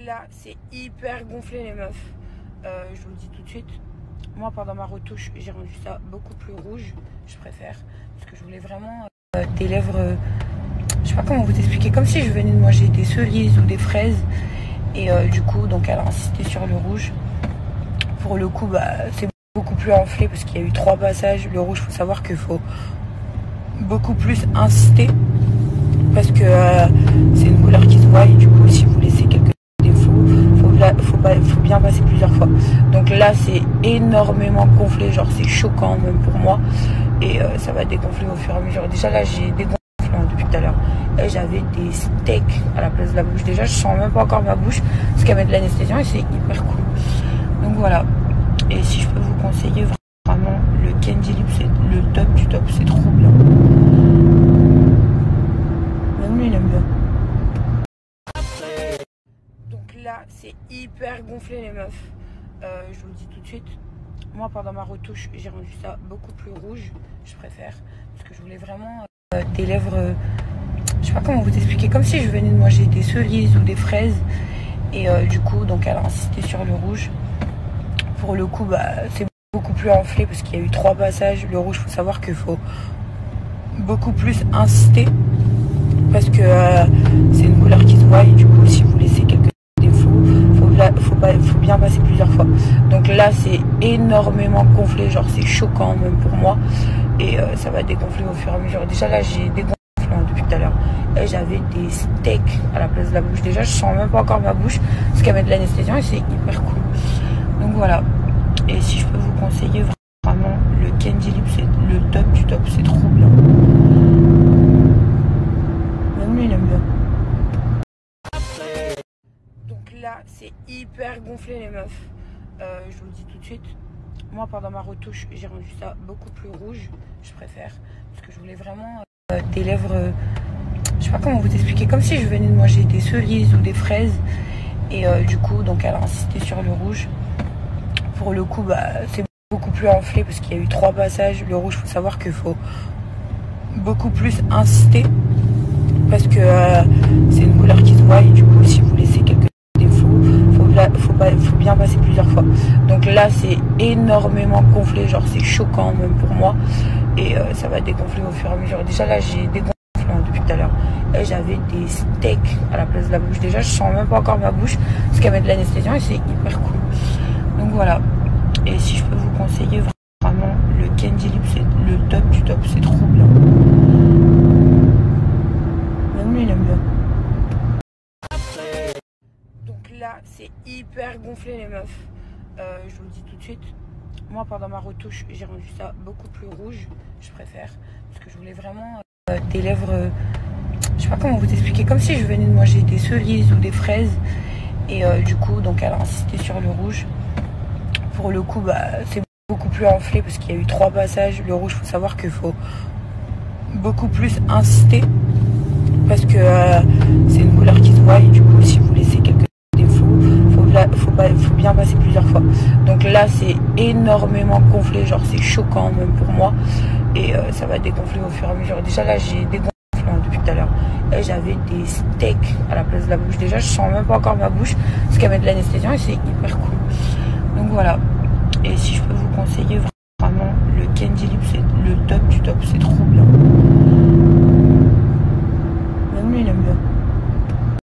là, c'est hyper gonflé les meufs. Je vous le dis tout de suite. Moi, pendant ma retouche, j'ai rendu ça beaucoup plus rouge. Je préfère. Parce que je voulais vraiment des lèvres... je sais pas comment vous expliquer. Comme si je venais de manger des cerises ou des fraises. Et du coup, donc elle a insisté sur le rouge. Pour le coup, c'est beaucoup plus enflé parce qu'il y a eu 3 passages. Le rouge, il faut savoir qu'il faut beaucoup plus insister. Parce que c'est une couleur qui se voit. Et du coup, si vous laissez quelques défauts, faut bien passer plusieurs fois. Donc là, c'est énormément gonflé. Genre, c'est choquant même pour moi. Et ça va dégonfler au fur et à mesure. Déjà, là, j'ai dégonflé depuis tout à l'heure. Et j'avais des steaks à la place de la bouche. Déjà, je sens même pas encore ma bouche. Parce qu'elle met de l'anesthésiant et c'est hyper cool. Donc voilà. Et si je peux vous conseiller vraiment, le Candy Lip, c'est le top du top. C'est trop bien. Même lui, il aime bien. Donc là, c'est hyper gonflé les meufs. Je vous le dis tout de suite. Moi, pendant ma retouche, j'ai rendu ça beaucoup plus rouge. Je préfère. Parce que je voulais vraiment des lèvres... je sais pas comment vous expliquer. Comme si je venais de manger des cerises ou des fraises. Et du coup, donc elle a insisté sur le rouge. Pour le coup, c'est beaucoup plus enflé parce qu'il y a eu 3 passages. Le rouge, il faut savoir qu'il faut beaucoup plus insister. Parce que c'est une couleur qui se voit. Et du coup, si vous laissez quelques défauts, faut bien passer plusieurs fois. Donc là, c'est énormément gonflé. Genre, c'est choquant même pour moi. Et ça va dégonfler au fur et à mesure. Déjà, là, j'ai dégonflé depuis tout à l'heure. Et j'avais des steaks à la place de la bouche. Déjà, je sens même pas encore ma bouche. Parce qu'elle met de l'anesthésiant et c'est hyper cool. Donc voilà. Et si je peux vous conseiller vraiment, le Candy Lip, c'est le top du top. C'est trop bien. Même lui, il aime bien. Donc là, c'est hyper gonflé les meufs. Je vous le dis tout de suite. Moi, pendant ma retouche, j'ai rendu ça beaucoup plus rouge. Je préfère. Parce que je voulais vraiment des lèvres... je sais pas comment vous expliquer. Comme si je venais de manger des cerises ou des fraises. Et du coup, donc elle a insisté sur le rouge. Pour le coup, c'est beaucoup plus enflé parce qu'il y a eu 3 passages. Le rouge, il faut savoir qu'il faut beaucoup plus insister. Parce que c'est une couleur qui se voit. Et du coup, si vous laissez quelques défauts, faut bien passer plusieurs fois. Donc là, c'est énormément gonflé. Genre, c'est choquant même pour moi. Et ça va dégonfler au fur et à mesure. Déjà, là, j'ai dégonflé depuis tout à l'heure. Et j'avais des steaks à la place de la bouche. Déjà, je sens même pas encore ma bouche. Parce qu'elle met de l'anesthésiant et c'est hyper cool. Donc voilà. Et si je peux vous conseiller vraiment, le Candy Lip, c'est le top du top. C'est trop bien. Même lui, il aime bien. Donc là, c'est hyper gonflé les meufs. Je vous le dis tout de suite. Moi, pendant ma retouche, j'ai rendu ça beaucoup plus rouge. Je préfère. Parce que je voulais vraiment des lèvres... je sais pas comment vous expliquer. Comme si je venais de manger des cerises ou des fraises. Et du coup, donc elle a insisté sur le rouge. Pour le coup, c'est beaucoup plus enflé parce qu'il y a eu 3 passages. Le rouge, il faut savoir qu'il faut beaucoup plus insister. Parce que c'est une couleur qui se voit. Et du coup, si vous laissez quelques défauts, faut bien passer plusieurs fois. Donc là, c'est énormément gonflé. Genre, c'est choquant même pour moi. Et ça va dégonfler au fur et à mesure. Déjà, là, j'ai dégonflé depuis tout à l'heure. Et j'avais des steaks à la place de la bouche. Déjà, je sens même pas encore ma bouche. Parce qu'elle met de l'anesthésiant et c'est hyper cool. Donc voilà. Et si je peux vous conseiller vraiment, le Candy Lip, c'est le top du top. C'est trop bien.